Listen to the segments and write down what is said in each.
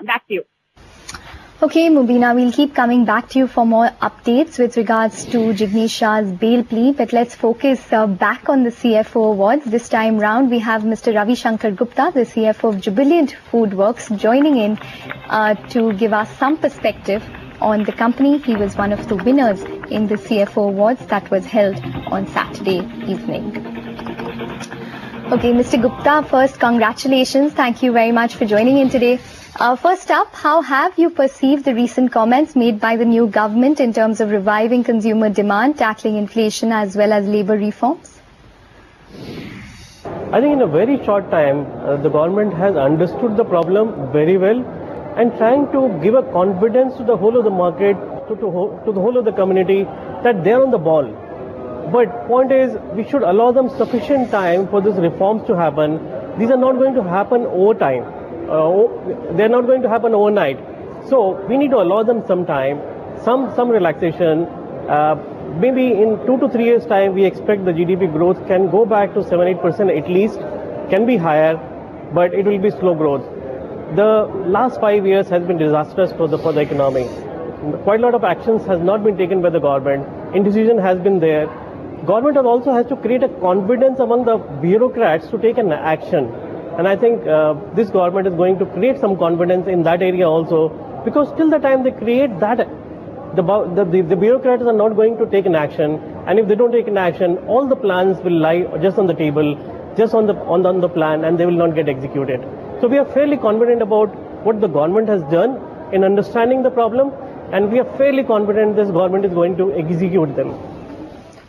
Back to you. Okay, Mubina, we'll keep coming back to you for more updates with regards to Jignesh Shah's bail plea, but let's focus back on the CFO awards. This time round, we have Mr. Ravi Shankar Gupta, the CFO of Jubilant FoodWorks, joining in to give us some perspective on the company. He was one of the winners in the CFO awards that was held on Saturday evening. Okay, Mr. Gupta, first, congratulations. Thank you very much for joining in today. First up, how have you perceived the recent comments made by the new government in terms of reviving consumer demand, tackling inflation as well as labour reforms? I think in a very short time, the government has understood the problem very well and trying to give a confidence to the whole of the market, to the whole of the community that they're on the ball. But point is, we should allow them sufficient time for these reforms to happen. These are not going to happen over time. They're not going to happen overnight. So we need to allow them some time, some relaxation. Maybe in 2 to 3 years' time, we expect the GDP growth can go back to 7-8% at least, can be higher, but it will be slow growth. The last 5 years has been disastrous for the economy. Quite a lot of actions has not been taken by the government. Indecision has been there. Government also has to create a confidence among the bureaucrats to take an action. And I think this government is going to create some confidence in that area also, because till the time they create that, the bureaucrats are not going to take an action. And if they don't take an action, all the plans will lie just on the table, just on the plan, and they will not get executed. So we are fairly confident about what the government has done in understanding the problem, and we are fairly confident this government is going to execute them.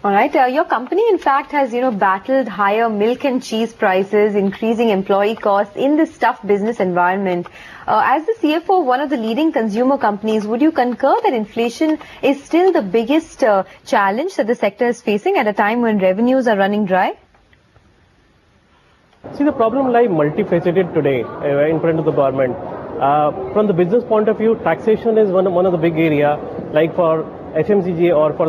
All right. Your company, in fact, has, battled higher milk and cheese prices, increasing employee costs in this tough business environment. As the CFO of one of the leading consumer companies, would you concur that inflation is still the biggest challenge that the sector is facing at a time when revenues are running dry? See, the problem lies multifaceted today in front of the government. From the business point of view, taxation is one of the big area, like for FMCG or for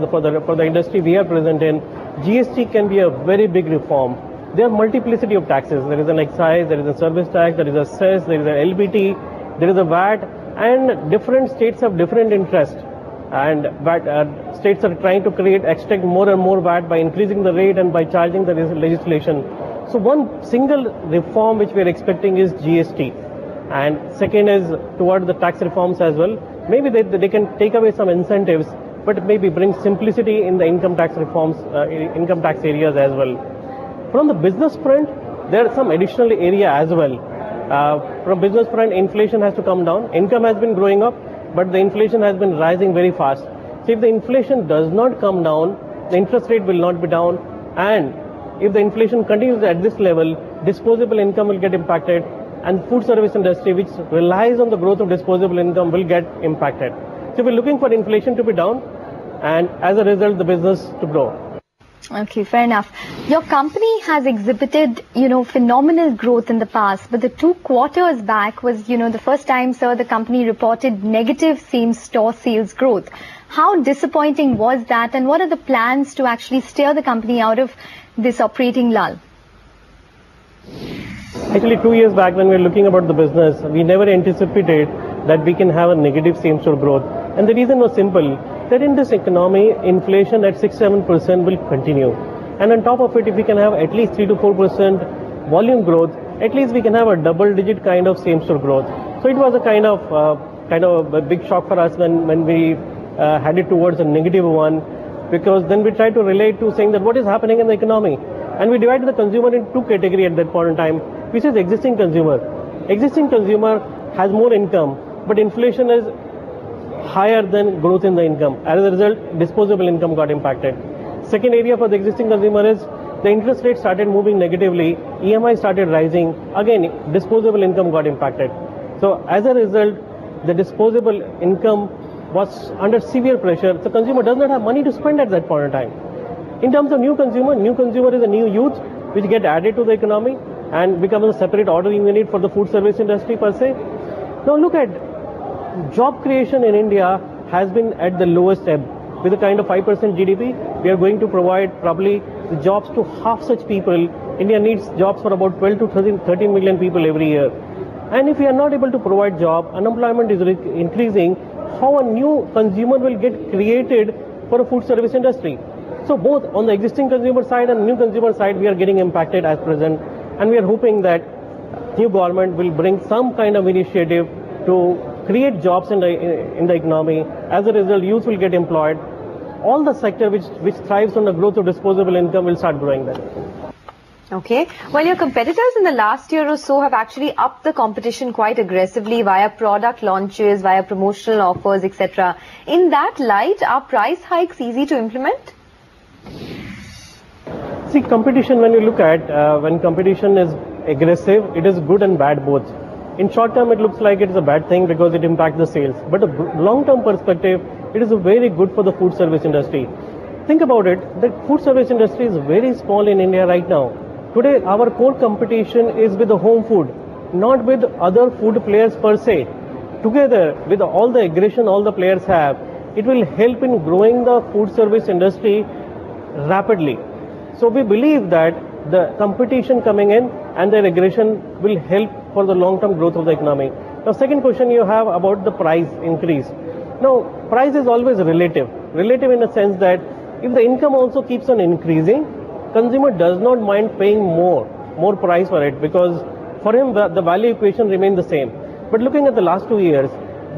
the industry we are present in. GST can be a very big reform. There are multiplicity of taxes. There is an excise, there is a service tax, there is a cess, there is a LBT, there is a VAT, and different states have different interests. And states are trying to extract more and more VAT by increasing the rate and by charging the legislation. So one single reform which we are expecting is GST. And second is toward the tax reforms as well. Maybe they can take away some incentives, but maybe bring simplicity in the income tax reforms, income tax areas as well. From the business front, there are some additional area as well. From business front, inflation has to come down. Income has been growing up, but the inflation has been rising very fast. So if the inflation does not come down, the interest rate will not be down, and if the inflation continues at this level, disposable income will get impacted, and food service industry, which relies on the growth of disposable income, will get impacted. So we're looking for inflation to be down, and as a result, the business to grow. Okay, fair enough. Your company has exhibited, phenomenal growth in the past, but the 2 quarters back was, the first time, sir, the company reported negative same-store sales growth. How disappointing was that, and what are the plans to actually steer the company out of this operating lull? Actually, 2 years back when we were looking about the business, we never anticipated that we can have a negative same-store growth. And the reason was simple, that in this economy, inflation at 6-7% will continue. And on top of it, if we can have at least 3 to 4% volume growth, at least we can have a double-digit kind of same-store growth. So it was a kind of a big shock for us when we headed towards a negative one, because then we tried to relate to saying that what is happening in the economy. And we divided the consumer in 2 categories at that point in time, which is existing consumer. Existing consumer has more income, but inflation is higher than growth in the income. As a result, disposable income got impacted. Second area for the existing consumer is the interest rate started moving negatively, EMI started rising, again disposable income got impacted. So as a result, the disposable income was under severe pressure. The consumer does not have money to spend at that point in time. In terms of new consumer is a new youth which get added to the economy and becomes a separate ordering unit for the food service industry per se. Now look at job creation in India has been at the lowest ebb. With a kind of 5% GDP, we are going to provide probably the jobs to half such people. India needs jobs for about 12 to 13 million people every year. And if we are not able to provide job, unemployment is increasing, how a new consumer will get created for a food service industry? So both on the existing consumer side and new consumer side, we are getting impacted as present, and we are hoping that new government will bring some kind of initiative to create jobs in the economy. As a result, youth will get employed. All the sector which thrives on the growth of disposable income will start growing then. Okay. Well, your competitors in the last year or so have actually upped the competition quite aggressively via product launches, via promotional offers, etc. In that light, are price hikes easy to implement? See, competition, when you look at, when competition is aggressive, it is good and bad both. In short term, it looks like it is a bad thing because it impacts the sales. But a long-term perspective, it is very good for the food service industry. Think about it, the food service industry is very small in India right now. Today, our core competition is with the home food, not with other food players per se. Together, with all the aggression all the players have, it will help in growing the food service industry rapidly. So we believe that the competition coming in and their aggression will help for the long-term growth of the economy. Now, second question you have about the price increase. Now, price is always relative. Relative in the sense that if the income also keeps on increasing, consumer does not mind paying more price for it, because for him the value equation remains the same. But looking at the last 2 years,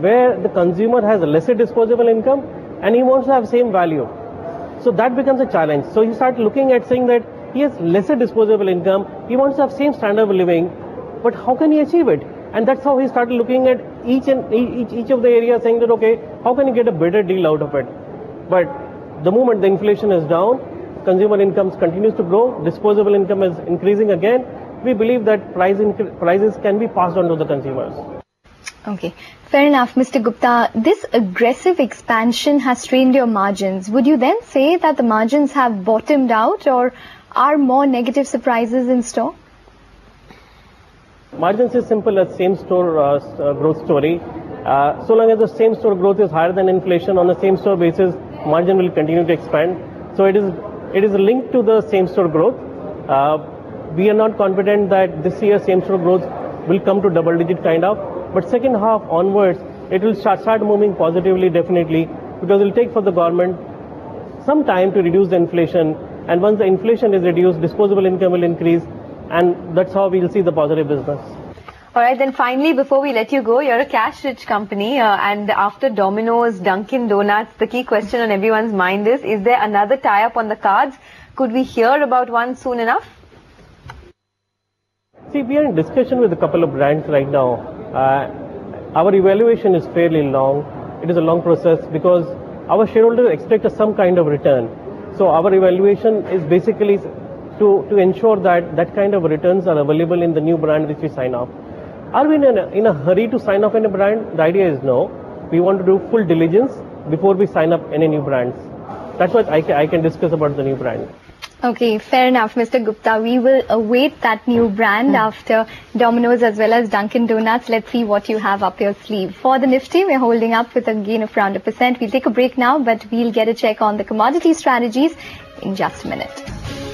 where the consumer has a lesser disposable income and he wants to have same value, so that becomes a challenge. So you start looking at saying that he has lesser disposable income, he wants to have same standard of living, but how can he achieve it? And that's how he started looking at each of the areas, saying that okay, how can he get a better deal out of it? But the moment the inflation is down, consumer incomes continues to grow, disposable income is increasing again, we believe that prices can be passed on to the consumers. Okay, fair enough, Mr. Gupta. This aggressive expansion has strained your margins. Would you then say that the margins have bottomed out, or are more negative surprises in store? Margins is simple as same store growth story. So long as the same store growth is higher than inflation on a same store basis, margin will continue to expand. So it is linked to the same store growth. We are not confident that this year same store growth will come to double digit kind of, but second half onwards it will start moving positively, definitely, because it will take for the government some time to reduce the inflation, and once the inflation is reduced, disposable income will increase, and that's how we'll see the positive business. All right, then finally, before we let you go, you're a cash-rich company, and after Domino's, Dunkin' Donuts, the key question on everyone's mind is there another tie-up on the cards? Could we hear about one soon enough? See, we are in discussion with a couple of brands right now. Our evaluation is fairly long. It is a long process because our shareholders expect some kind of return. So our evaluation is basically to ensure that kind of returns are available in the new brand which we sign off. Are we in a hurry to sign off in a brand? The idea is no. We want to do full diligence before we sign up any new brands. That's what I can discuss about the new brand. Okay, fair enough, Mr. Gupta. We will await that new brand after Domino's as well as Dunkin' Donuts. Let's see what you have up your sleeve. For the Nifty, we're holding up with a gain of around 1%. We'll take a break now, but we'll get a check on the commodity strategies in just a minute.